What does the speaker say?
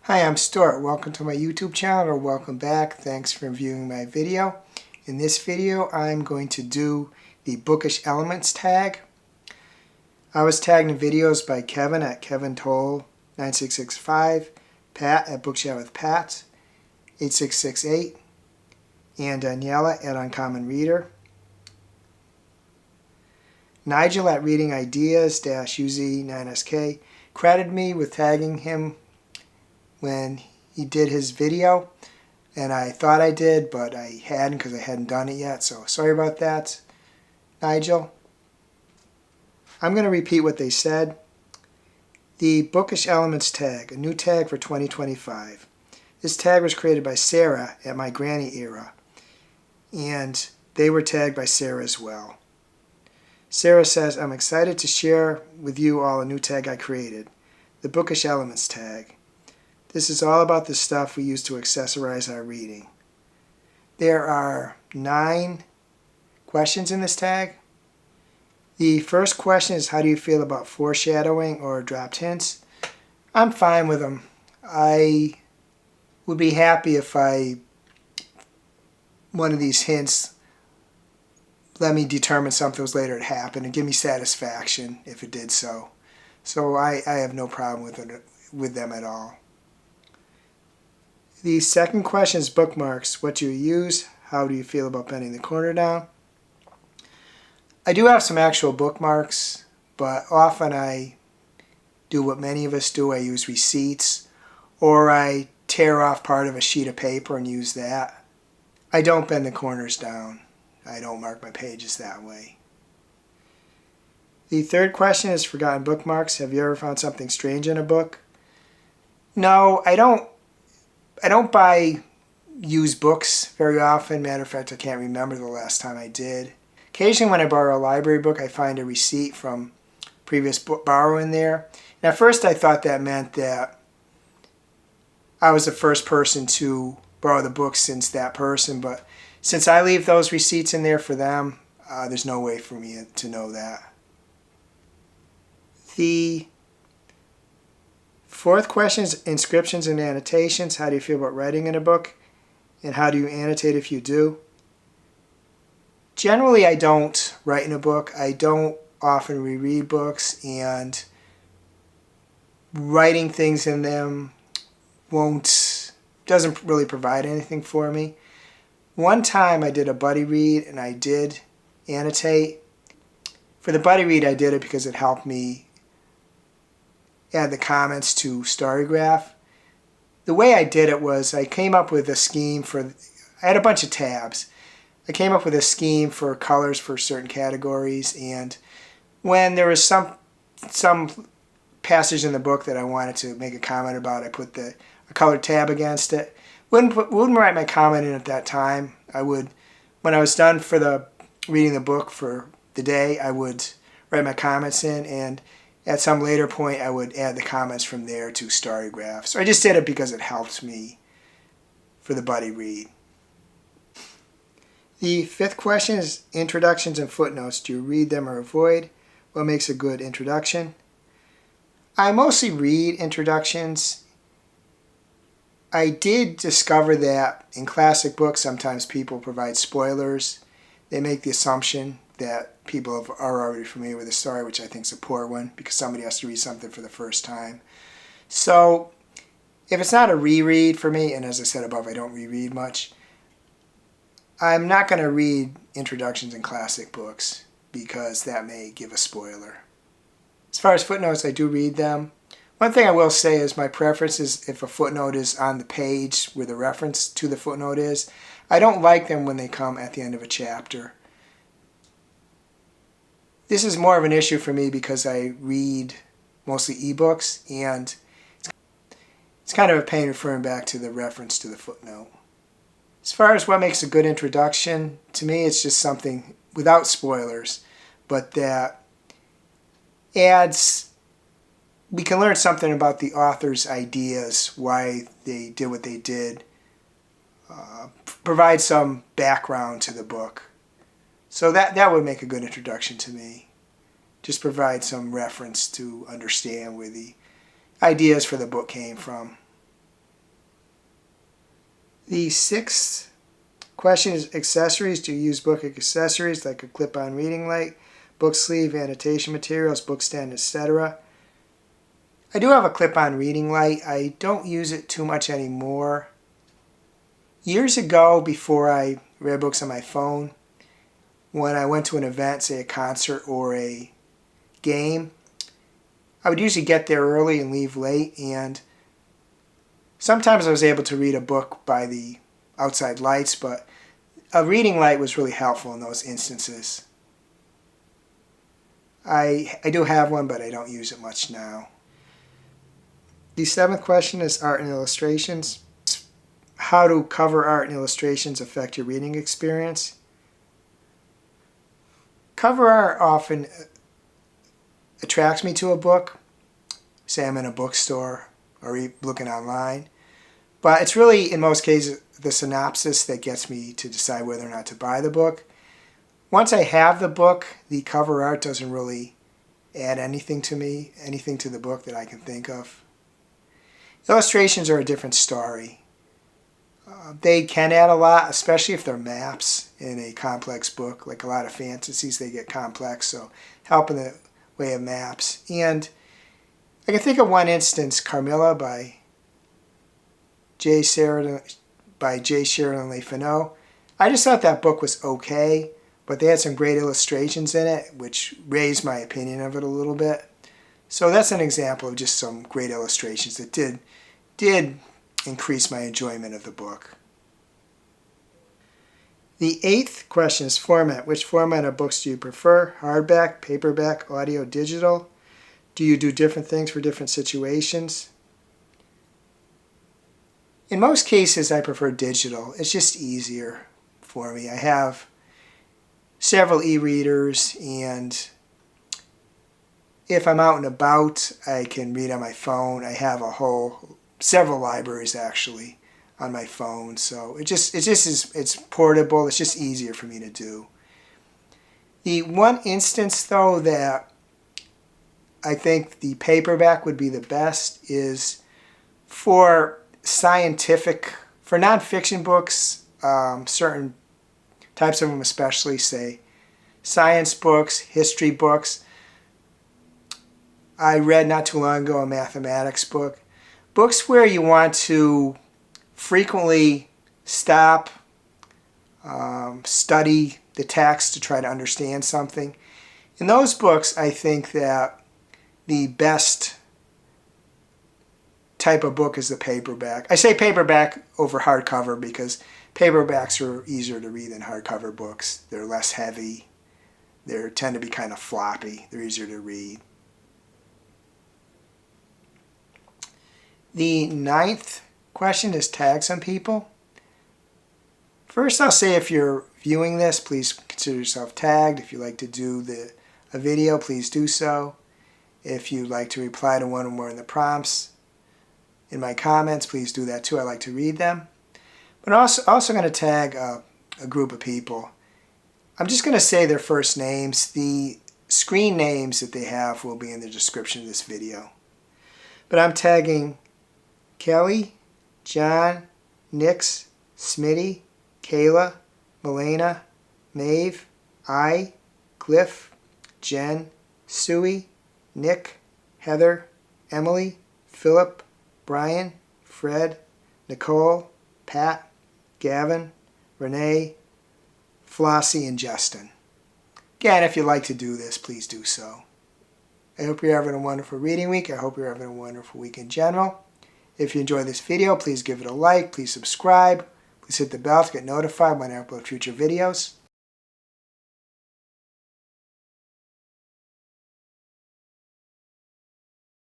Hi, I'm Stuart. Welcome to my YouTube channel, or welcome back. Thanks for viewing my video. In this video, I'm going to do the Bookish Elements tag. I was tagged in videos by Kevin at KevinToll9665, Pat at Bookchat with Pat 8668, and Daniela at Uncommon Reader. Nigel at Reading Ideas-UZ9SK credited me with tagging him when he did his video, and I thought I did, but I hadn't because I hadn't done it yet, so sorry about that, Nigel. I'm going to repeat what they said. The Bookish Elements tag, a new tag for 2025. This tag was created by Sarah at my Granny era, and they were tagged by Sarah as well. Sarah says, I'm excited to share with you all a new tag I created, the Bookish Elements tag. This is all about the stuff we use to accessorize our reading. There are 9 questions in this tag. The first question is, how do you feel about foreshadowing or dropped hints? I'm fine with them. I would be happy if one of these hints let me determine something was later to happen and give me satisfaction if it did so. So I have no problem with them at all. The second question is bookmarks. What do you use? How do you feel about bending the corner down? I do have some actual bookmarks, but often I do what many of us do. I use receipts, or I tear off part of a sheet of paper and use that. I don't bend the corners down. I don't mark my pages that way. The third question is forgotten bookmarks. Have you ever found something strange in a book? No, I don't buy used books very often. Matter of fact, I can't remember the last time I did. Occasionally when I borrow a library book, I find a receipt from previous borrower in there. And at first I thought that meant that I was the first person to borrow the book since that person, but since I leave those receipts in there for them, there's no way for me to know that. The fourth question is inscriptions and annotations. How do you feel about writing in a book? And how do you annotate if you do? Generally, I don't write in a book. I don't often reread books, and writing things in them doesn't really provide anything for me. One time I did a buddy read and I did annotate. For the buddy read, I did it because it helped me add the comments to Storygraph. The way I did it was I came up with a scheme I had a bunch of tabs. I came up with a scheme for colors for certain categories, and when there was some passage in the book that I wanted to make a comment about, I put a colored tab against it. Wouldn't write my comment in at that time. When I was done for reading the book for the day, I would write my comments in, and at some later point I would add the comments from there to Storygraph. So I just did it because it helped me for the buddy read. The fifth question is introductions and footnotes. Do you read them or avoid? What makes a good introduction? I mostly read introductions. I did discover that in classic books, sometimes people provide spoilers. They make the assumption that people are already familiar with the story, which I think is a poor one because somebody has to read something for the first time. So if it's not a reread for me, and as I said above, I don't reread much, I'm not going to read introductions in classic books because that may give a spoiler. As far as footnotes, I do read them. One thing I will say is my preference is if a footnote is on the page where the reference to the footnote is. I don't like them when they come at the end of a chapter. This is more of an issue for me because I read mostly ebooks, and it's kind of a pain referring back to the reference to the footnote. As far as what makes a good introduction, to me it's just something without spoilers, but that we can learn something about the author's ideas, why they did what they did, provide some background to the book. So that would make a good introduction to me. Just provide some reference to understand where the ideas for the book came from. The sixth question is accessories. Do you use book accessories like a clip-on reading light, book sleeve, annotation materials, book stand, etc.? I do have a clip-on reading light. I don't use it too much anymore. Years ago, before I read books on my phone, when I went to an event, say a concert or a game, I would usually get there early and leave late, and sometimes I was able to read a book by the outside lights, but a reading light was really helpful in those instances. I do have one, but I don't use it much now. The seventh question is art and illustrations. How do cover art and illustrations affect your reading experience? Cover art often attracts me to a book. Say I'm in a bookstore or looking online. But it's really, in most cases, the synopsis that gets me to decide whether or not to buy the book. Once I have the book, the cover art doesn't really add anything to me, anything to the book that I can think of. Illustrations are a different story. They can add a lot, especially if they're maps in a complex book. Like a lot of fantasies, they get complex, so help in the way of maps. And I can think of one instance, Carmilla by J. Sheridan Le Fanu. I just thought that book was okay, but they had some great illustrations in it, which raised my opinion of it a little bit. So that's an example of just some great illustrations that did increase my enjoyment of the book. The eighth question is format. Which format of books do you prefer? Hardback, paperback, audio, digital? Do you do different things for different situations? In most cases, I prefer digital. It's just easier for me. I have several e-readers, and if I'm out and about, I can read on my phone. I have several libraries actually on my phone, so it's portable. It's just easier for me to do. The one instance though that I think the paperback would be the best is for nonfiction books, certain types of them especially, say science books, history books. I read not too long ago a mathematics book. Books where you want to frequently stop, study the text to try to understand something. In those books, I think that the best type of book is the paperback. I say paperback over hardcover because paperbacks are easier to read than hardcover books. They're less heavy. They tend to be kind of floppy. They're easier to read. The ninth question is tag some people. First, I'll say if you're viewing this, please consider yourself tagged. If you'd like to do a video, please do so. If you'd like to reply to one or more of the prompts in my comments, please do that too. I like to read them. But I'm also going to tag a group of people. I'm just going to say their first names. The screen names that they have will be in the description of this video. But I'm tagging Kelly, John, Nix, Smitty, Kayla, Milena, Maeve, Cliff, Jen, Suey, Nick, Heather, Emily, Philip, Brian, Fred, Nicole, Pat, Gavin, Renee, Flossie, and Justin. Again, if you'd like to do this, please do so. I hope you're having a wonderful reading week. I hope you're having a wonderful week in general. If you enjoyed this video, please give it a like, please subscribe, please hit the bell to get notified when I upload future videos.